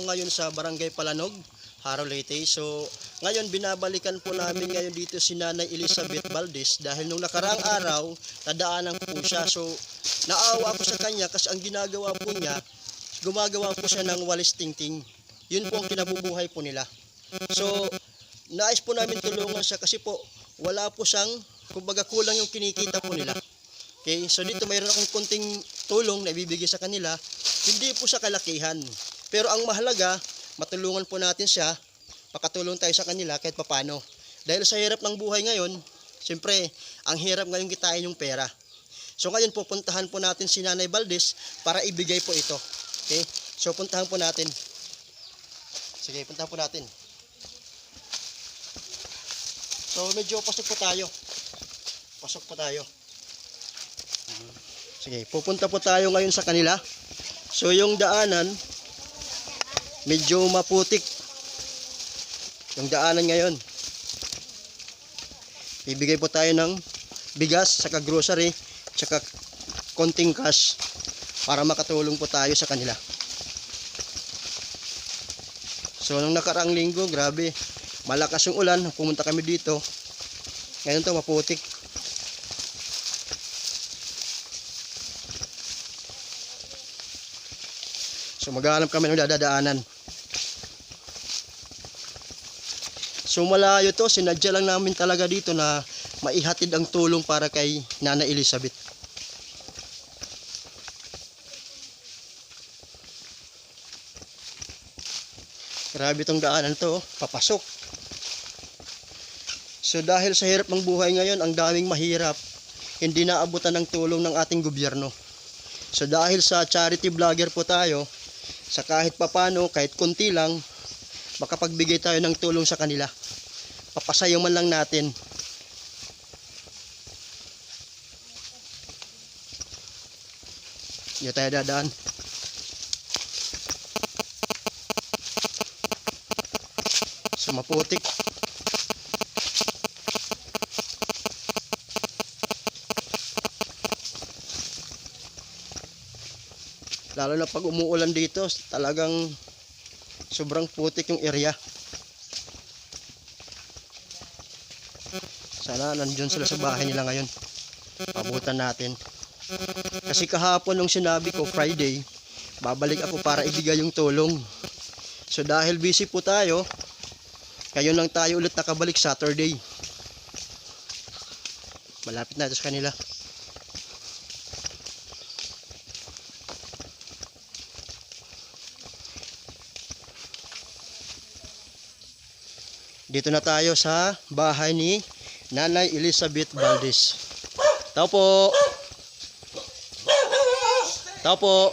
ngayon sa Barangay Palanog, Haro Leyte. So ngayon binabalikan po namin ngayon dito si Nanay Elizabeth Valdez dahil nung nakaraang araw nadaanan po siya. So naawa ko sa kanya kasi ang ginagawa po niya, gumagawa po siya ng walis tingting. Yun po ang kinabubuhay po nila. So nais po namin tulungan siya kasi po wala po siyang, kumbaga kulang yung kinikita po nila. Okay, so dito mayroon akong konting tulong na ibibigay sa kanila. Hindi po siya kalakihan. Pero ang mahalaga, matulungan po natin siya, makatulong tayo sa kanila kahit papano. Dahil sa hirap ng buhay ngayon, siyempre, ang hirap ngayon kitain yung pera. So ngayon pupuntahan po natin si Nanay Valdez para ibigay po ito. Okay, so puntahan po natin. Sige, puntahan po natin. So medyo pasok po tayo. Pasok po tayo. Sige, pupunta po tayo ngayon sa kanila. So yung daanan medyo maputik. Yung daanan ngayon. Bibigay po tayo ng bigas, saka grocery, saka konting cash para makatulong po tayo sa kanila. So nung nakaraang linggo, grabe, malakas yung ulan, pumunta kami dito. Ngayon to maputik. So maghanap kami ng dadaanan. So malayo to, sinadya lang namin talaga dito na maihatid ang tulong para kay Nanay Elizabeth. Grabe tong daanan to, papasok. So dahil sa hirap ng buhay ngayon, ang daming mahirap, hindi naabutan ng tulong ng ating gobyerno. So dahil sa charity vlogger po tayo, sa kahit papano, kahit konti lang, makapagbigay tayo ng tulong sa kanila. Papasayo man lang natin. Hindi tayo dadaan. So maputik. Lalo na pag umuulan dito, talagang sobrang putik yung area. Sana nandiyan sila sa bahay nila ngayon. Pabutan natin. Kasi kahapon nung sinabi ko Friday, babalik ako para ibigay yung tulong. So dahil busy po tayo, ngayon lang tayo ulit nakabalik Saturday. Malapit na ito sa kanila. Dito na tayo sa bahay ni Nanay Elizabeth Valdez. Tao po. Tao po.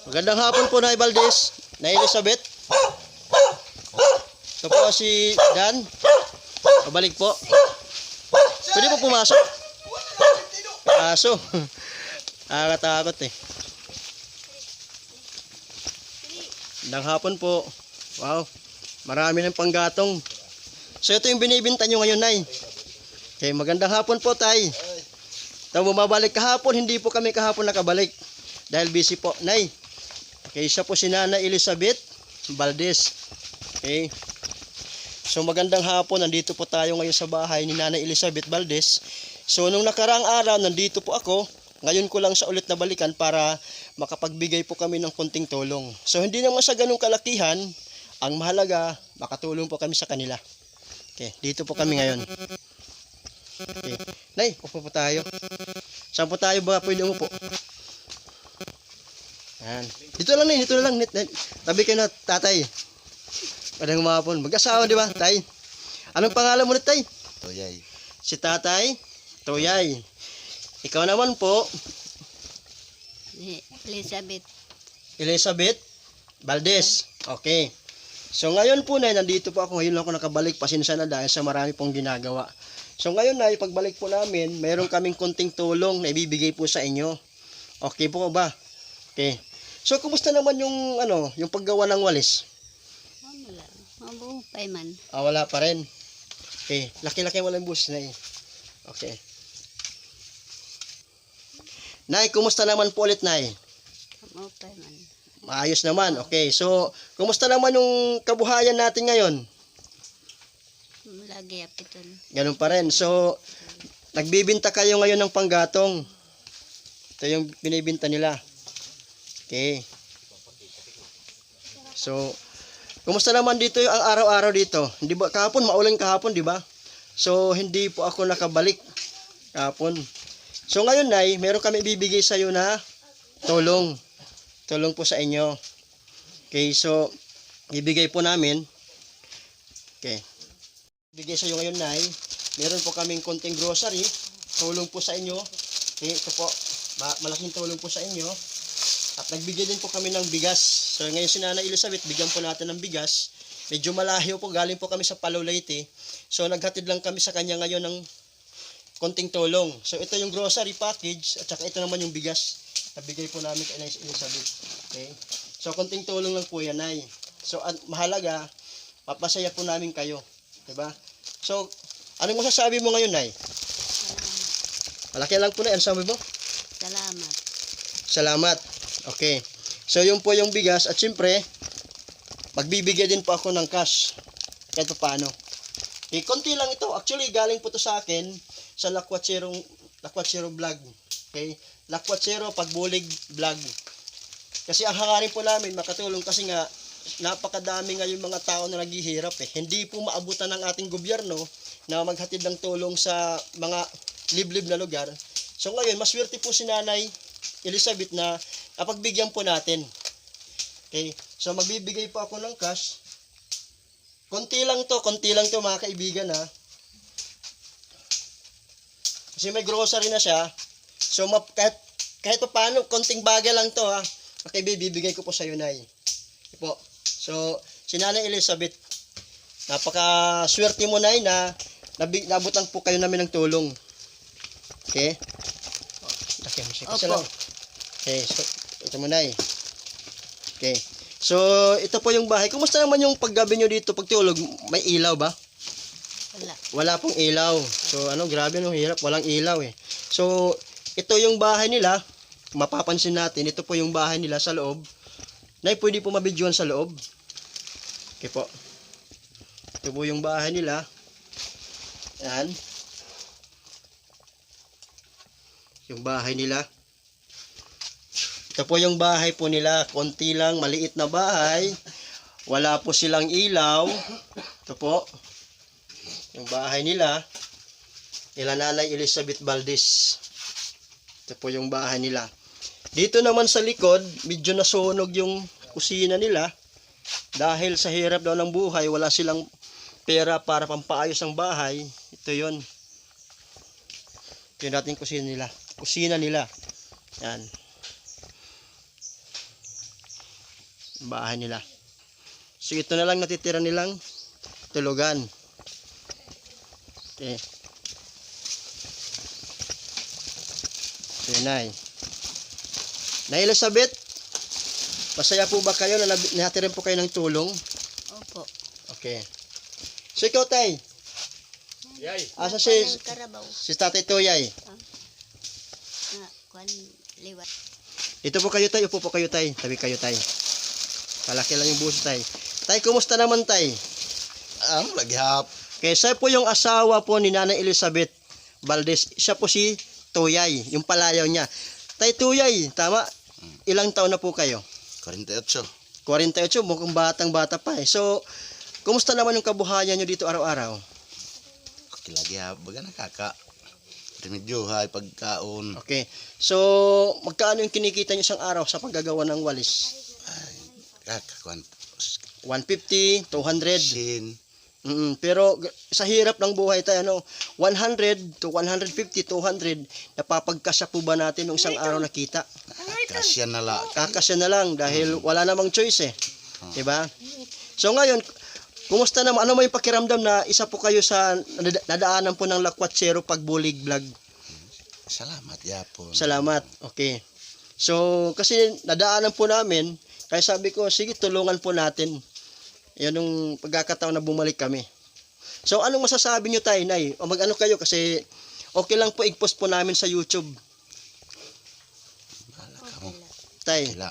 Magandang hapon po, Nay Valdez. Nay Elizabeth. Ito po si Dan. Pabalik po. Pwede po pumasok. Aso. Nakakatakot eh. Magandang hapon po. Wow. Marami ng panggatong. So ito yung binibinta nyo ngayon, Nay. Okay, magandang hapon po, Tay. Ito, bumabalik kahapon. Hindi po kami kahapon nakabalik. Dahil busy po, Nay. Okay, siya po si Nanay Elizabeth Valdez. Okay. So magandang hapon. Nandito po tayo ngayon sa bahay ni Nanay Elizabeth Valdez. So nung nakaraang araw, nandito po ako. Ngayon ko lang sa ulit na balikan para makapagbigay po kami ng konting tulong. So hindi naman sa ganung kalakihan. Ang mahalaga, makatulong po kami sa kanila. Okay, dito po kami ngayon. Okay. Nay, upo po tayo. Saan po tayo ba pwede umupo? Yan. Dito lang, Nay. Dito lang. Tabi kayo na, tatay. Padang umapon. Mag-asawa, di ba, Tay? Anong pangalan mo na, Tay? Toyay. Si Tatay Toyay. Ikaw naman po, Elizabeth. Elizabeth Valdez. Okay. So ngayon po, Nay, nandito po ako. Ngayon lang ako nakabalik. Pasensya na dahil sa marami pong ginagawa. So ngayon, Nay, pagbalik po namin, mayroon kaming konting tulong na ibibigay po sa inyo. Okay po ba? Okay. So kumusta naman yung yung paggawa ng walis? Wala. Mabuhay man. Wala pa rin. Okay. Laki-laki walang bus, Nay. Okay. Nay, kumusta naman po ulit, Nay? Mabuhay man. Maayos naman. Okay, so kumusta naman yung kabuhayan natin ngayon? Lagi apiton. Ganun pa rin. So, nagbibinta kayo ngayon ng panggatong. Ito yung binibinta nila. Okay. So, kumusta naman dito yung ang araw-araw dito? Hindi ba kahapon maulan kahapon, di ba? So, hindi po ako nakabalik kahapon. So, ngayon Nay, meron kami ibibigay sa iyo na tulong. Tulong po sa inyo. Okay, so ibigay po namin. Okay. Bigay sa iyo ngayon, Nay. Meron po kaming konting grocery. Tulong po sa inyo. Okay, ito po. Malaking tulong po sa inyo. At nagbigay din po kami ng bigas. So ngayon si Nanay Elizabeth, bigyan po natin ng bigas. Medyo malayo po, galing po kami sa Palo Leyte. So naghatid lang kami sa kanya ngayon ng konting tulong. So ito yung grocery package at saka ito naman yung bigas. Nabigay po namin kay Nanay Elizabeth. Okay? So konting tulong lang po yan, Nay. So mahalaga, mapasaya po namin kayo. Diba? So, anong masasabi mo ngayon, Nay? Salamat. Malaki lang po na. Ano sabi mo? Salamat. Salamat. Okay. So, yun po yung bigas. At syempre, magbibigay din po ako ng cash. Kahit pa paano. Okay, konti lang ito. Actually, galing po to sa akin sa Lakwatsero vlog. Okay? Lakwatsero Pagbulig vlog. Kasi ang hangarin po namin, makatulong kasi nga, napakadami nga yung mga tao na naghihirap eh. Hindi po maabutan ng ating gobyerno na maghatid ng tulong sa mga liblib na lugar. So ngayon, maswerte po si Nanay Elizabeth na napagbigyan po natin. Okay? So magbibigay po ako ng cash. Konti lang to mga kaibigan ha. Kasi may grocery na siya. So kahit pa paano, konting bagay lang to ha. Okay, bibigay ko po sa iyo, Nay. Ito po. So, si Nanay Elizabeth, napaka-swerte mo, Nay, na nabutan po kayo namin ng tulong. Okay? Okay, kasi lang. Okay, so, ito mo, Nay. Okay. So, ito po yung bahay. Kumusta naman yung paggabi nyo dito, pagtulog? May ilaw ba? Wala. Wala pong ilaw. So, grabe no, hirap. Walang ilaw eh. So, ito yung bahay nila. Mapapansin natin, ito po yung bahay nila sa loob. Nay, pwede po mabidyohan sa loob. Okay po. Ito po yung bahay nila. Yan. Yung bahay nila. Ito po yung bahay po nila. Konti lang, maliit na bahay. Wala po silang ilaw. Ito po. Yung bahay nila. Nila Nanay Elizabeth Valdez. Ito po yung bahay nila. Dito naman sa likod, medyo nasunog yung kusina nila. Dahil sa hirap daw ng buhay, wala silang pera para pampaayos ng bahay. Ito yun. Ito yung dating kusina nila. Kusina nila. Yan. Bahay nila. So ito na lang natitira nilang tulugan. Okay. So yun, Nay. Nay Elizabeth, masaya po ba kayo na natirin po kayo ng tulong? Opo. Okay. So ikaw, Tay? Yay. Asa Kuan Karabaw. si Tatay Toyay? Kuan liwat. Ito po kayo, Tay. Upo po kayo, Tay. Tabi kayo, Tay. Palaki lang yung buhos, Tay. Tay, kumusta naman, Tay? Laghap. Okay, siya po yung asawa po ni Nanay Elizabeth Valdez. Siya po si Toyay, yung palayaw niya. Tay Toyay, tama? Ilang taon na po kayo? 48. 48, mukhang batang-bata pa eh. So, kumusta naman yung kabuhayan nyo dito araw-araw? Okay, laghap. Baga nakaka. Remedyohay, pagkaon. Okay. So, magkano yung kinikita nyo isang araw sa paggagawa ng walis? Ay, kakakuan. 150, 200. Sin. Pero sa hirap ng buhay tayo, 100 to 150, 200, napapagkasya po ba natin ng isang araw na kita? Kasya na la. Kakasya na lang dahil wala namang choice eh. Diba? So ngayon, kumusta naman? Ano mo yung pakiramdam na isa po kayo sa nadaanan po ng Lakwatsero Pagbulig vlog? Salamat, yapon. Salamat. Okay. So, kasi nadaanan po namin, kaya sabi ko, sige, tulungan po natin. Yan yung pagkakataon na bumalik kami. So, anong masasabi nyo, Tay, Nay? O mag-ano kayo kasi okay lang po i-post po namin sa YouTube. Bahala ka mo. Tay, Kila.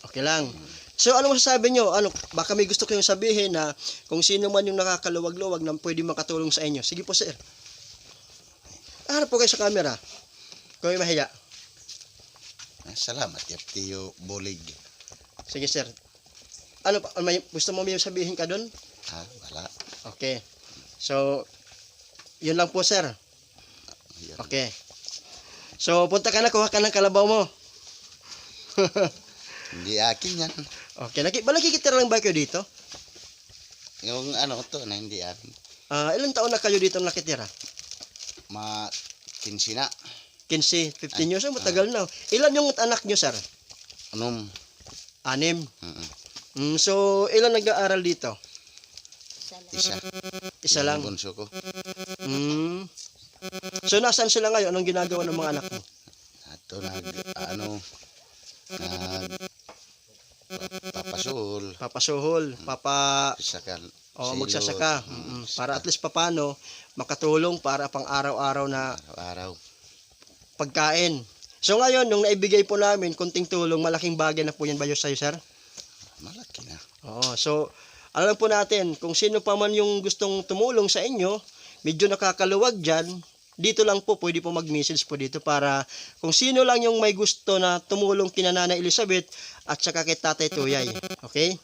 Okay lang. So ano masasabi nyo? Ano, baka may gusto kayong sabihin na kung sino man yung nakakaluwag-luwag na pwede makatulong sa inyo. Sige po sir. Harap po kayo sa camera. Kung may mahiya. Salamat yap tiyo bulig. Sige sir. Ano pa? May, gusto mo may sabihin ka doon? Ha, wala. Okay. So, yun lang po sir. Yun. Okay. So, punta ka na, kuha ka ng kalabaw mo. Hindi akin yan. Okay, nakikitira lang ba kayo dito? Yung ano to na hindi akin. Ilang taon na kayo dito nakitira? Ma 15 na. 15, 15 years, matagal na. Ilan yung anak nyo, sir? Anong? 6. Mm. So, ilan nag-aaral dito? Isa. Isa lang. Yung bunso ko. Mm. So, nasaan sila ngayon? Anong ginagawa ng mga anak mo? Ato papasul. Papasuhol, Sakan. magsasaka. Para at least papano, makatulong para pang araw-araw na Araw-araw. pagkain. So ngayon, nung naibigay po namin, kunting tulong, malaking bagay na po yan ba yun sa'yo, sir? Malaki na. Oo, so alam po natin, kung sino pa man yung gustong tumulong sa inyo, medyo nakakaluwag dyan, dito lang po, pwede po mag-message po dito para kung sino lang yung may gusto na tumulong kina Nanay Elizabeth at saka kay Tatay Tuyay. Okay?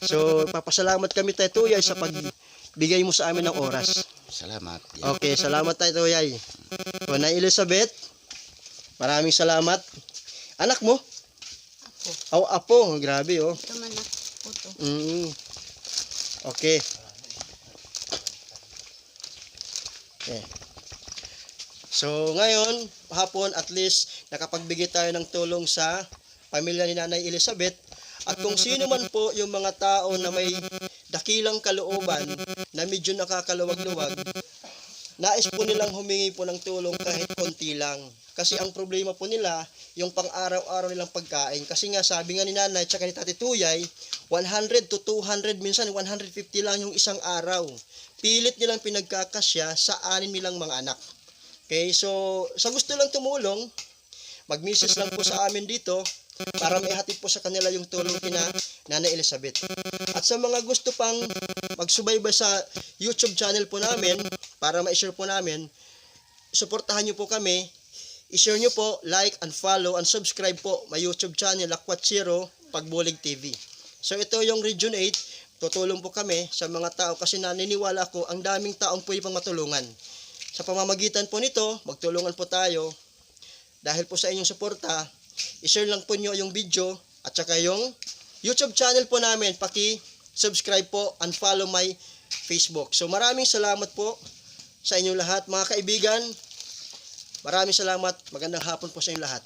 So, papasalamat kami Tatay Tuyay sa pagbigay mo sa amin ng oras. Salamat. Okay, salamat Tatay Tuyay. So, Nanay Elizabeth, maraming salamat. Anak mo? Apo. Apo. Grabe, oh. Ito man na po to. Okay. Okay. So, ngayon, hapon, at least, nakapagbigay tayo ng tulong sa pamilya ni Nanay Elizabeth. At kung sino man po yung mga tao na may dakilang kalooban, na medyo nakakaluwag-luwag, nais po nilang humingi po ng tulong kahit konti lang. Kasi ang problema po nila, yung pang-araw-araw nilang pagkain. Kasi nga, sabi nga ni Nanay, tsaka ni Tati Tuyay, 100 to 200, minsan 150 lang yung isang araw. Pilit nilang pinagkakasya sa 6 nilang mga anak. Okay, so sa gusto lang tumulong, mag-message lang po sa amin dito para maihatid po sa kanila yung tulong kina Nanay Elizabeth. At sa mga gusto pang magsubaybay sa YouTube channel po namin, para ma-share po namin, suportahan nyo po kami, i-share nyo po, like and follow and subscribe po my YouTube channel, Lakwat Zero, Pagbulig TV. So ito yung Region 8, tutulong po kami sa mga tao kasi naniniwala ko ang daming taong pwede pang matulungan. Sa pamamagitan po nito, magtulungan po tayo. Dahil po sa inyong suporta, i-share lang po nyo yung video at saka yung YouTube channel po namin. Paki-subscribe po and follow my Facebook. So maraming salamat po sa inyong lahat. Mga kaibigan, maraming salamat. Magandang hapon po sa inyong lahat.